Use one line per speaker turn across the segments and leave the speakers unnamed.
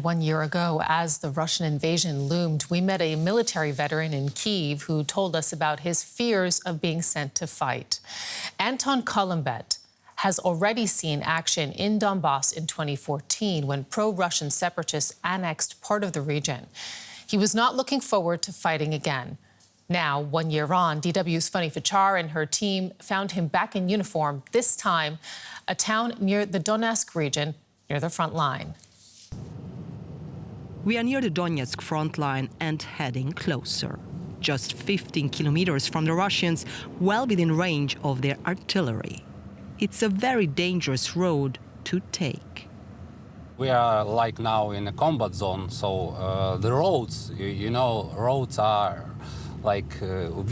1 year ago, as the Russian invasion loomed, we met a military veteran in Kyiv who told us about his fears of being sent to fight. Anton Kolumbet has already seen action in Donbas in 2014 when pro-Russian separatists annexed part of the region. He was not looking forward to fighting again. Now, 1 year on, DW's Fanny Facsar and her team found him back in uniform, this time a town near the Donetsk region, near the front line.
We are near the Donetsk front line and heading closer. Just 15 kilometers from the Russians, well within range of their artillery. It's a very dangerous road to take.
We are like now in a combat zone, so the roads, roads are like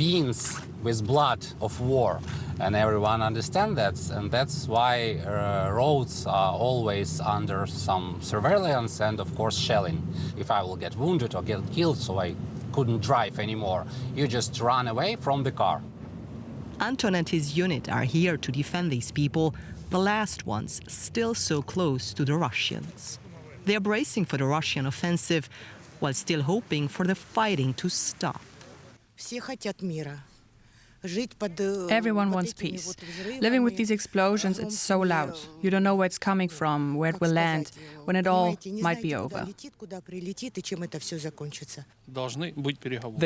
veins with blood of war, and everyone understands that, and that's why roads are always under some surveillance and, of course, shelling. If I will get wounded or get killed, so I couldn't drive anymore, you just run away from the car.
Anton and his unit are here to defend these people, the last ones still so close to the Russians. They're bracing for the Russian offensive while still hoping for the fighting to stop.
Everyone wants peace. Living with these explosions, it's so loud. You don't know where it's coming from, where it will land, when it all might be over.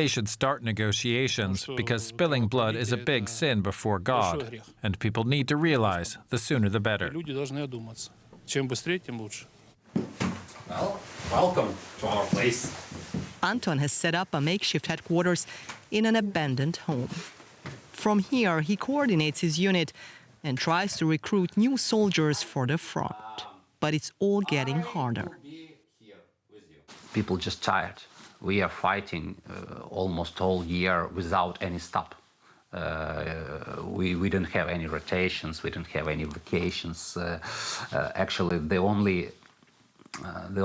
They should start negotiations, because spilling blood is a big sin before God, and people need to realize the sooner the better.
Well, welcome to our place.
Anton has set up a makeshift headquarters in an abandoned home. From here, he coordinates his unit and tries to recruit new soldiers for the front. But it's all getting harder.
People just tired. We are fighting almost all year without any stop. We didn't have any rotations, we didn't have any vacations. Actually, the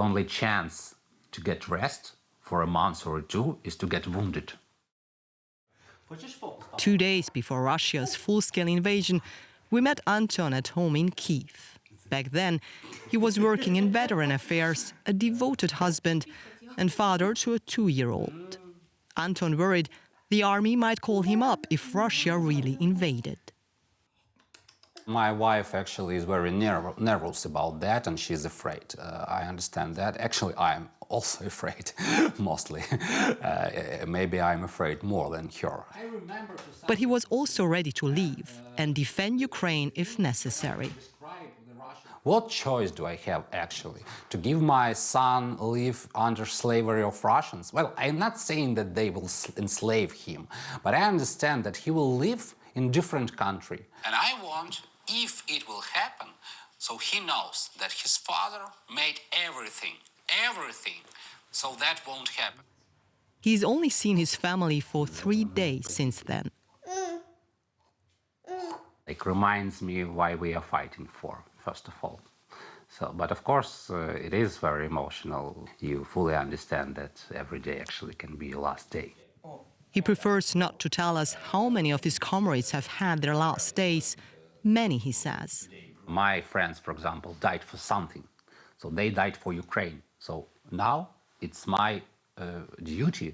only chance to get rest for a month or two is to get wounded.
2 days before Russia's full-scale invasion, we met Anton at home in Kyiv. Back then, he was working in veteran affairs, a devoted husband, and father to a 2-year-old. Anton worried the army might call him up if Russia really invaded.
My wife actually is very nervous about that, and she's afraid. I understand that. Actually, I'm also afraid, mostly. Maybe I'm afraid more than her.
But he was also ready to leave and defend Ukraine if necessary.
What choice do I have, actually? To give my son live under slavery of Russians? Well, I'm not saying that they will enslave him, but I understand that he will live in different country. And I want, if it will happen, so he knows that his father made everything, so that won't happen.
He's only seen his family for 3 days since then.
It reminds me why we are fighting for, first of all. But of course, it is very emotional. You fully understand that every day actually can be your last day.
He prefers not to tell us how many of his comrades have had their last days. Many, he says.
My friends, for example, died for something. So they died for Ukraine. So now it's my duty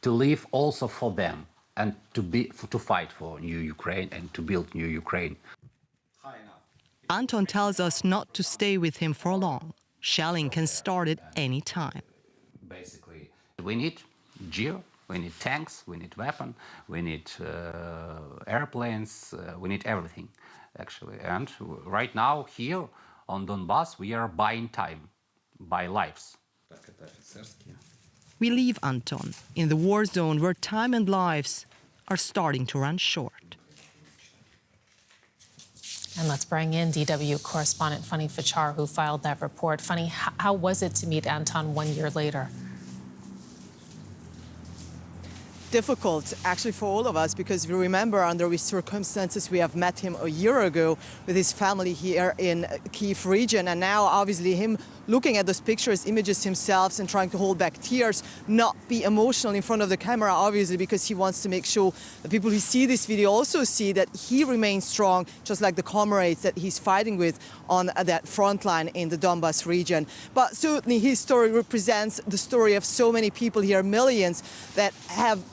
to live also for them and to fight for new Ukraine and to build new Ukraine.
Anton tells us not to stay with him for long. Shelling can start at any time.
Basically, we need gear, we need tanks, we need weapons, we need airplanes, we need everything, actually. And right now, here on Donbas, we are buying time, buy lives.
We leave Anton in the war zone where time and lives are starting to run short.
And let's bring in DW correspondent Fanny Facsar, who filed that report. Fanny, how was it to meet Anton 1 year later?
Difficult, actually, for all of us, because we remember under which circumstances we have met him a year ago with his family here in Kyiv region, and now obviously him looking at those pictures, images himself and trying to hold back tears, not be emotional in front of the camera, obviously, because he wants to make sure the people who see this video also see that he remains strong, just like the comrades that he's fighting with on that front line in the Donbas region. But certainly his story represents the story of so many people here, millions that have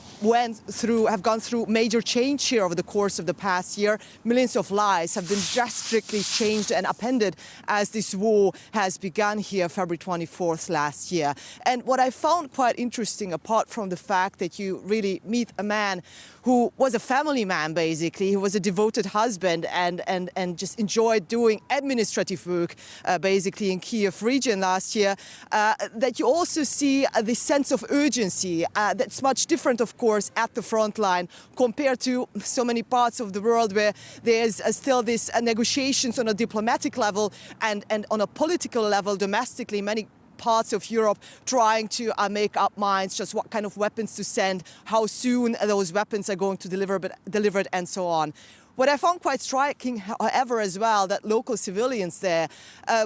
gone through major change here over the course of the past year. Millions of lives have been drastically changed and upended as this war has begun here February 24th last year. And what I found quite interesting, apart from the fact that you really meet a man who was a family man, basically, who was a devoted husband and just enjoyed doing administrative work, basically, in Kiev region last year, that you also see this sense of urgency that's much different, of course, at the front line compared to so many parts of the world where there's still this negotiations on a diplomatic level and on a political level domestically. Many parts of Europe trying to make up minds just what kind of weapons to send, how soon those weapons are going to delivered, and so on. What I found quite striking, however, as well, that local civilians there,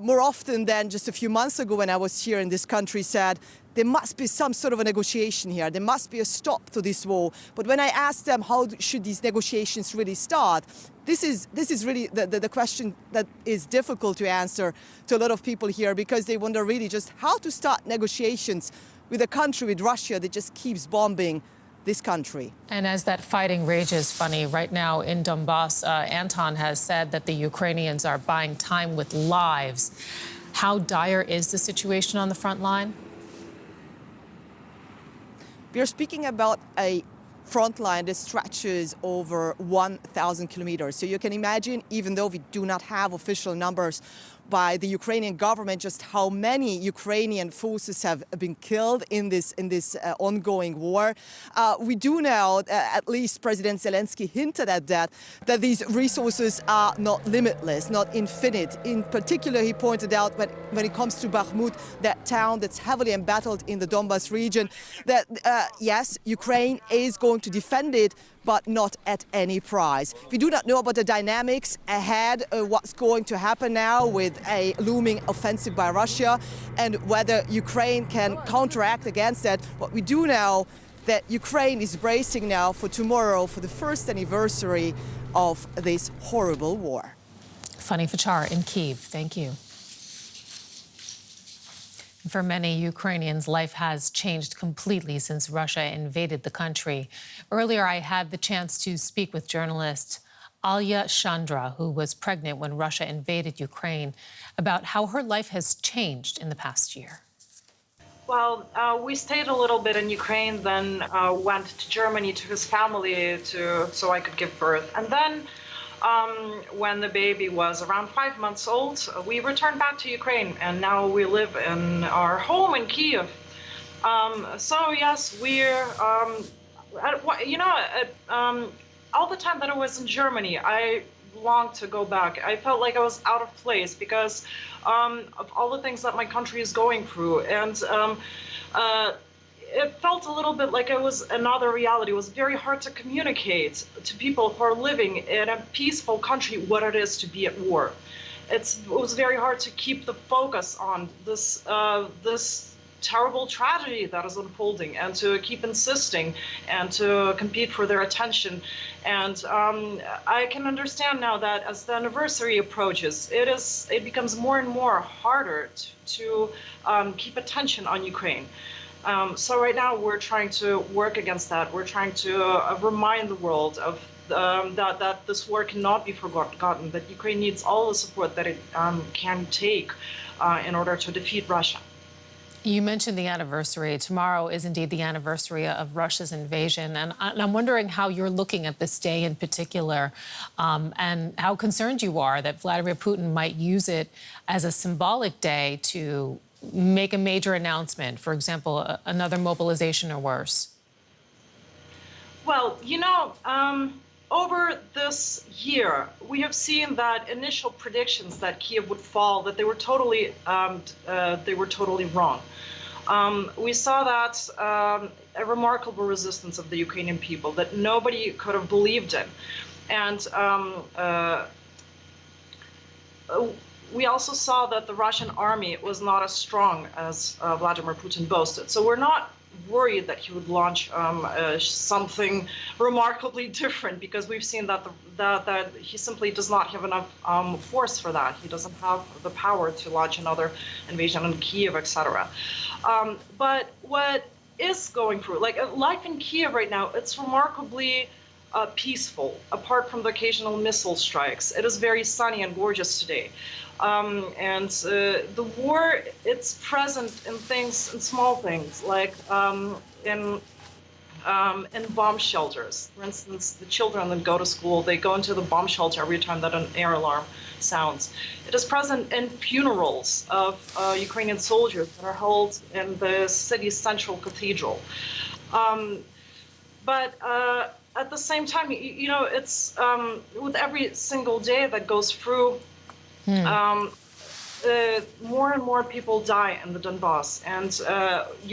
more often than just a few months ago when I was here in this country, said there must be some sort of a negotiation here. There must be a stop to this war. But when I asked them how should these negotiations really start, this is really the question that is difficult to answer to a lot of people here, because they wonder really just how to start negotiations with a country, with Russia, that just keeps bombing this country.
And as that fighting rages, Fanny, right now in Donbas, Anton has said that the Ukrainians are buying time with lives. How dire is the situation on the front line?
We are speaking about a front line that stretches over 1,000 kilometers. So you can imagine, even though we do not have official numbers by the Ukrainian government, just how many Ukrainian forces have been killed in this ongoing war. We do know, at least President Zelensky hinted at that these resources are not limitless, not infinite. In particular, he pointed out when it comes to Bakhmut, that town that's heavily embattled in the Donbas region, that yes, Ukraine is going to defend it, but not at any price. We do not know about the dynamics ahead, what's going to happen now with a looming offensive by Russia, and whether Ukraine can counteract against that. What we do know that Ukraine is bracing now for tomorrow, for the first anniversary of this horrible war.
Fanny Facsar in Kyiv, thank you. For many Ukrainians, life has changed completely since Russia invaded the country. Earlier, I had the chance to speak with journalist Alya Chandra, who was pregnant when Russia invaded Ukraine, about how her life has changed in the past year.
Well, we stayed a little bit in Ukraine, then went to Germany to his family so I could give birth. And then when the baby was around 5 months old, we returned back to Ukraine, and now we live in our home in Kyiv. So yes, we're, all the time that I was in Germany, I longed to go back. I felt like I was out of place because of all the things that my country is going through. And it felt a little bit like it was another reality. It was very hard to communicate to people who are living in a peaceful country what it is to be at war. It was very hard to keep the focus on this terrible tragedy that is unfolding, and to keep insisting and to compete for their attention. And I can understand now that as the anniversary approaches, it becomes more and more harder to keep attention on Ukraine. So right now we're trying to work against that. We're trying to remind the world of that this war cannot be forgotten, that Ukraine needs all the support that it can take in order to defeat Russia.
You mentioned the anniversary. Tomorrow is indeed the anniversary of Russia's invasion. And I'm wondering how you're looking at this day in particular, and how concerned you are that Vladimir Putin might use it as a symbolic day to make a major announcement, for example, another mobilization or worse.
Well, over this year, we have seen that initial predictions that Kyiv would fall, that they were totally wrong. We saw that a remarkable resistance of the Ukrainian people that nobody could have believed in. And we also saw that the Russian army was not as strong as Vladimir Putin boasted. So we're not worried that he would launch something remarkably different, because we've seen that that he simply does not have enough force for that. He doesn't have the power to launch another invasion on Kiev, etc. But what is going through, like life in Kiev right now, it's remarkably peaceful, apart from the occasional missile strikes. It is very sunny and gorgeous today. And the war, it's present in things, in small things, like in bomb shelters. For instance, the children that go to school, they go into the bomb shelter every time that an air alarm sounds. It is present in funerals of Ukrainian soldiers that are held in the city's central cathedral. But at the same time, you know, it's with every single day that goes through, more and more people die in the Donbas, and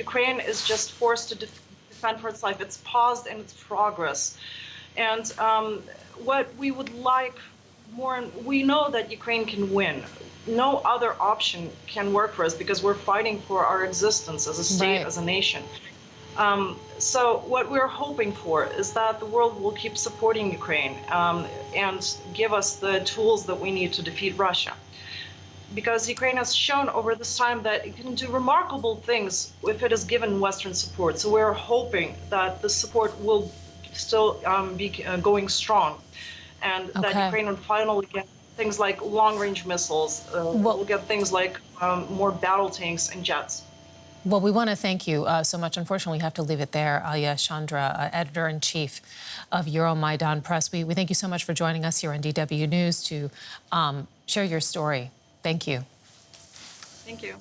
Ukraine is just forced to defend for its life. It's paused in its progress. And what we would like more, we know that Ukraine can win. No other option can work for us, because we're fighting for our existence as a state, as a nation. So what we're hoping for is that the world will keep supporting Ukraine and give us the tools that we need to defeat Russia. Because Ukraine has shown over this time that it can do remarkable things if it is given Western support. So we're hoping that the support will still be going strong, and that Ukraine will finally get things like long-range missiles, we'll get things like more battle tanks and jets.
Well, we want to thank you so much. Unfortunately, we have to leave it there. Alia Chandra, editor-in-chief of Euromaidan Press. We thank you so much for joining us here on DW News to share your story. Thank you.
Thank you.